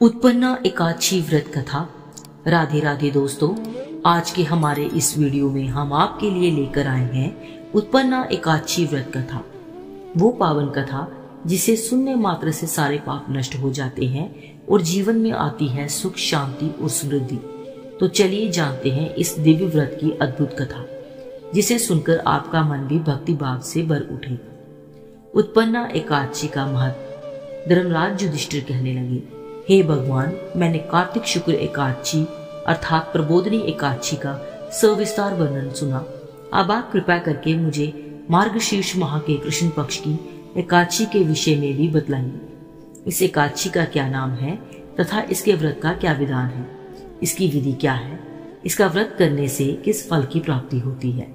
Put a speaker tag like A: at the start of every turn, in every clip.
A: उत्पन्ना एकादशी व्रत कथा। राधे राधे दोस्तों, आज के हमारे इस वीडियो में हम आपके लिए लेकर आए हैं उत्पन्ना एकादशी व्रत कथा। वो पावन कथा जिसे सुनने मात्र से सारे पाप नष्ट हो जाते हैं और जीवन में आती है सुख, शांति और समृद्धि। तो चलिए जानते हैं इस दिव्य व्रत की अद्भुत कथा, जिसे सुनकर आपका मन भी भक्ति भाव से भर उठेगा। उत्पन्ना एकादशी का महत्व। धर्मराज युधिष्ठिर कहने लगे, हे भगवान, मैंने कार्तिक शुक्ल एकादशी अर्थात प्रबोधनी एकादशी का सविस्तार वर्णन सुना। अब आप कृपया करके मुझे मार्गशीर्ष माह के कृष्ण पक्ष की एकादशी के विषय में भी बतलाइए। इस एकादशी का क्या नाम है तथा इसके व्रत का क्या विधान है, इसकी विधि क्या है, इसका व्रत करने से किस फल की प्राप्ति होती है,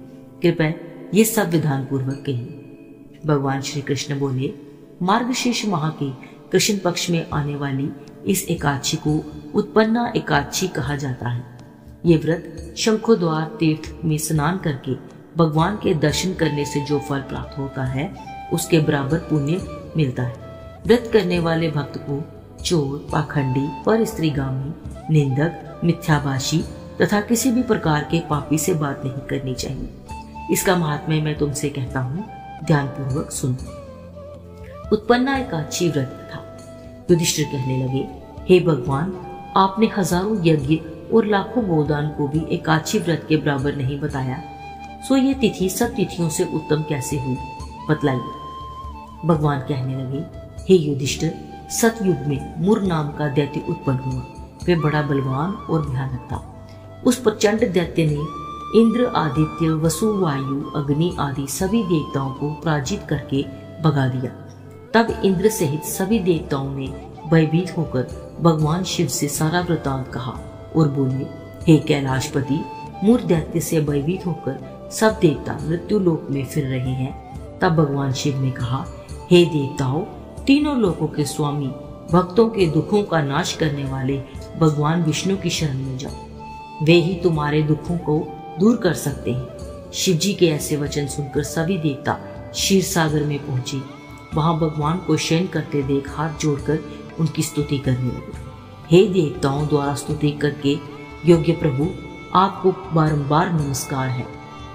A: कृपया ये सब विधान पूर्वक कहिए। भगवान श्री कृष्ण बोले, मार्गशीर्ष माह के कृष्ण पक्ष में आने वाली इस एकादशी को उत्पन्ना एकादशी कहा जाता है। ये व्रत शंखोद्वार तीर्थ में स्नान करके भगवान के दर्शन करने से जो फल प्राप्त होता है उसके बराबर पुण्य मिलता है। व्रत करने वाले भक्त को चोर, पाखंडी, पर स्त्रीगामी, निंदक, मिथ्याभाषी तथा किसी भी प्रकार के पापी से बात नहीं करनी चाहिए। इसका महात्म्य मैं तुमसे कहता हूँ, ध्यान पूर्वक सुनो। उत्पन्ना एकादशी व्रत था। युधिष्ठिर कहने लगे, हे भगवान, आपने हजारों यज्ञ और लाखों गोदान को भी एकादशी व्रत के बराबर नहीं बताया, सो ये तिथि सब तिथियों से उत्तम कैसे हुई, बतलाइए। भगवान कहने लगे, हे युधिष्ठिर, सतयुग में मुर नाम का दैत्य उत्पन्न हुआ। वह बड़ा बलवान और भयानक था। उस प्रचंड दैत्य ने इंद्र, आदित्य, वसु, वायु, अग्नि आदि सभी देवताओं को पराजित करके भगा दिया। तब इंद्र सहित सभी देवताओं ने भयभीत होकर भगवान शिव से सारा वृतांत कहा और बोले, हे कैलाशपति, मुर दैत्य से भयभीत होकर सब देवता मृत्यु लोक में फिर रहे हैं। तब भगवान शिव ने कहा, हे देवताओं, तीनों लोकों के स्वामी, भक्तों के दुखों का नाश करने वाले भगवान विष्णु की शरण में जाओ। वे ही तुम्हारे दुखों को दूर कर सकते हैं। शिव जी के ऐसे वचन सुनकर सभी देवता क्षीर सागर में पहुंचे। वहां भगवान को शयन करते देख हाथ जोड़कर उनकी स्तुति करने लगे। हे देवताओं द्वारा स्तुति करके योग्य प्रभु, आपको बारंबार नमस्कार है।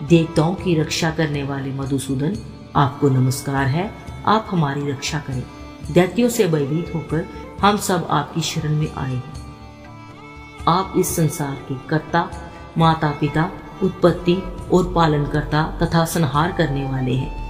A: देवताओं की रक्षा करने वाले मधुसूदन, आपको नमस्कार है। आप हमारी रक्षा करें। दैत्यों से भयभीत होकर हम सब आपकी शरण में आए हैं। आप इस संसार के कर्ता, माता पिता, उत्पत्ति और पालन करता तथा संहार करने वाले हैं।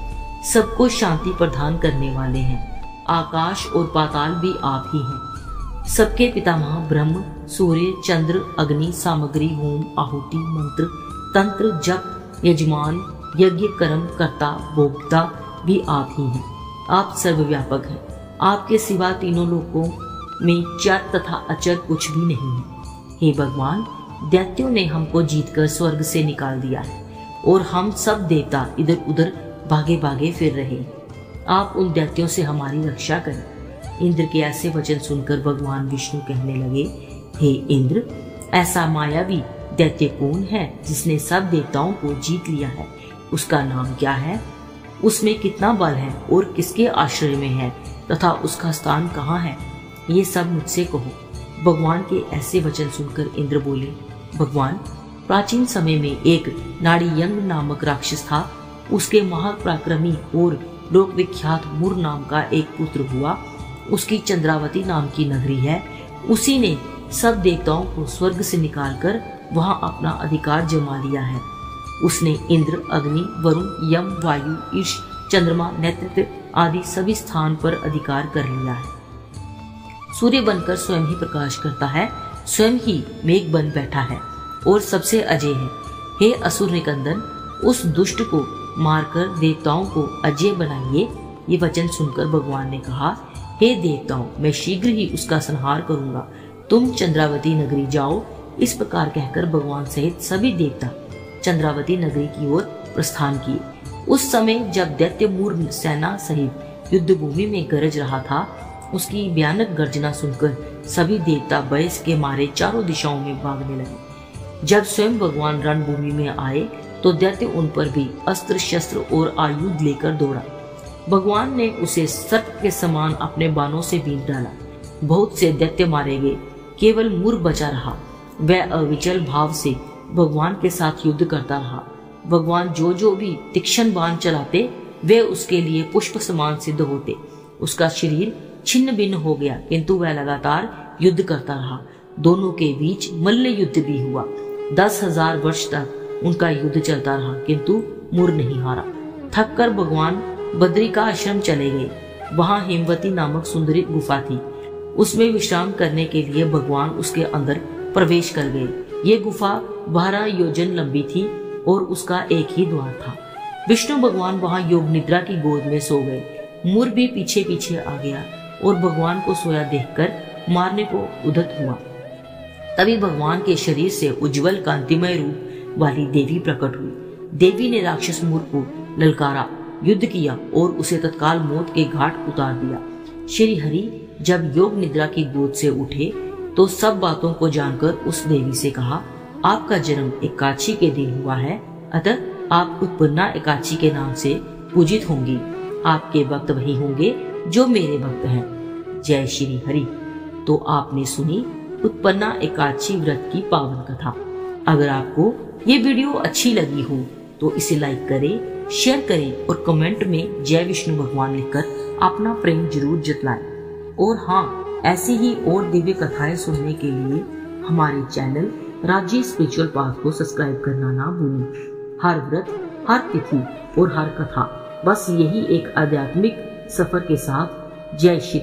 A: सबको शांति प्रदान करने वाले हैं। आकाश और पाताल भी आप ही हैं। सबके पितामह ब्रह्म, सूर्य, चंद्र, अग्नि, सामग्री, होम, आहुति, मंत्र, तंत्र, जप, यजमान, यज्ञ, कर्म, कर्ता, भोक्ता भी आप ही हैं। आप सर्वव्यापक हैं। आपके सिवा तीनों लोकों में चर तथा अचर कुछ भी नहीं है। हे भगवान, दैत्यों ने हमको जीतकर स्वर्ग से निकाल दिया है और हम सब देवता इधर उधर भागे भागे फिर रहे। आप उन दैत्यों से हमारी रक्षा करें। इंद्र के ऐसे वचन सुनकर भगवान विष्णु कहने लगे, हे इंद्र, ऐसा मायावी दैत्य कौन है जिसने सब देवताओं को जीत लिया है? उसका नाम क्या है? उसमें कितना बल है और किसके आश्रय में है तथा उसका स्थान कहाँ है? ये सब मुझसे कहो। भगवान के ऐसे वचन सुनकर इंद्र बोले, भगवान, प्राचीन समय में एक नाड़ीयंग नामक राक्षस था। उसके महापराक्रमी और लोक विख्यात मुर नाम का एक पुत्र हुआ। उसकी चंद्रावती नाम की नगरी है। उसी ने सब देवताओं को स्वर्ग से निकालकर वहां अपना अधिकार जमा लिया है। उसने इंद्र, अग्नि, वरुण, यम, वायु, ईश, चंद्रमा, नेतृत्व आदि सभी स्थान पर अधिकार कर लिया है। सूर्य बनकर स्वयं ही प्रकाश करता है, स्वयं ही मेघ बन बैठा है और सबसे अजय है। हे असुर निकंदन, उस दुष्ट को मारकर देवताओं को अजय बनाइए। ये वचन सुनकर भगवान ने कहा, हे देवताओं, मैं शीघ्र ही उसका संहार करूंगा। तुम चंद्रावती नगरी जाओ। इस प्रकार कहकर भगवान सहित सभी देवता चंद्रावती नगरी की ओर प्रस्थान किए। उस समय जब दैत्य मूर सेना सहित युद्ध भूमि में गरज रहा था, उसकी भयानक गर्जना सुनकर सभी देवता भय के मारे चारों दिशाओं में भागने लगे। जब स्वयं भगवान रणभूमि में आए तो दैत्य उन पर भी अस्त्र शस्त्र और आयुध लेकर दौड़ा। भगवान ने उसे सर्प के समान अपने बाणों से बींध डाला। बहुत से दैत्य मारे गए, केवल मुर बचा रहा। वह अविचल भाव से भगवान के साथ युद्ध करता रहा। भगवान जो भी तीक्ष्ण बाण चलाते वे उसके लिए पुष्प समान सिद्ध होते। उसका शरीर छिन्न भिन्न हो गया, किंतु वह लगातार युद्ध करता रहा। दोनों के बीच मल्ल युद्ध भी हुआ। 10,000 वर्ष तक उनका युद्ध चलता रहा, किंतु मुर नहीं हारा। थक कर भगवान बद्री का आश्रम चले गए। वहां हेमवती नामक सुंदरी गुफा थी। उसमें विश्राम करने के लिए भगवान उसके अंदर प्रवेश कर गए। ये गुफा 12 योजन लंबी थी और उसका एक ही द्वार था। विष्णु भगवान वहां योग निद्रा की गोद में सो गए। मुर भी पीछे पीछे आ गया और भगवान को सोया देखकर मारने को उद्यत हुआ। तभी भगवान के शरीर से उज्जवल कांतिमय रूप वाली देवी प्रकट हुई। देवी ने राक्षस मुर को ललकारा, युद्ध किया और उसे तत्काल मौत के घाट उतार दिया। श्री हरि जब योग निद्रा की गोद से उठे तो सब बातों को जानकर उस देवी से कहा, आपका जन्म एकादशी के दिन हुआ है, अतः आप उत्पन्ना एकादशी के नाम से पूजित होंगी। आपके भक्त वही होंगे जो मेरे भक्त हैं। जय श्री हरि। तो आपने सुनी उत्पन्ना एकादशी व्रत की पावन कथा। अगर आपको ये वीडियो अच्छी लगी हो तो इसे लाइक करें, शेयर करें और कमेंट में जय विष्णु भगवान लिखकर अपना प्रेम जरूर जतलाएं। और हाँ, ऐसी ही और दिव्य कथाएं सुनने के लिए हमारे चैनल राज्य स्पिरिचुअल पाथ को सब्सक्राइब करना ना भूलें। हर व्रत, हर तिथि और हर कथा, बस यही एक आध्यात्मिक सफर के साथ। जय श्री